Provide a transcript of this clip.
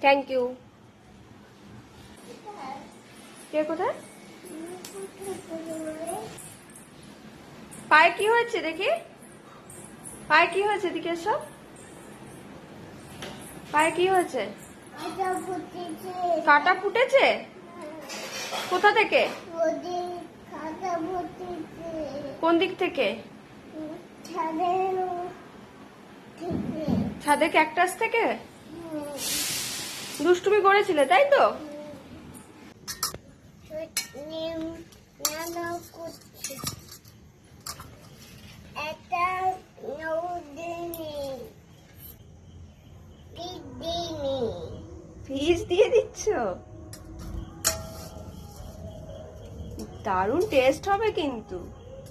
Thank you. কে কোথায়? পায়ে কি হয়েছে দেখি? পায়ে কি হয়েছে? এদিকে এসো। পায়ে কি হয়েছে? কাটা ফুটেছে? কোথা থেকে? কোন দিক থেকে? ছাদে ক্যাকটাস থেকে? দুষ্টুমি করেছিলে তাই তো? ফিস দিয়ে দিচ্ছ? দারুণ টেস্ট হবে কিন্তু।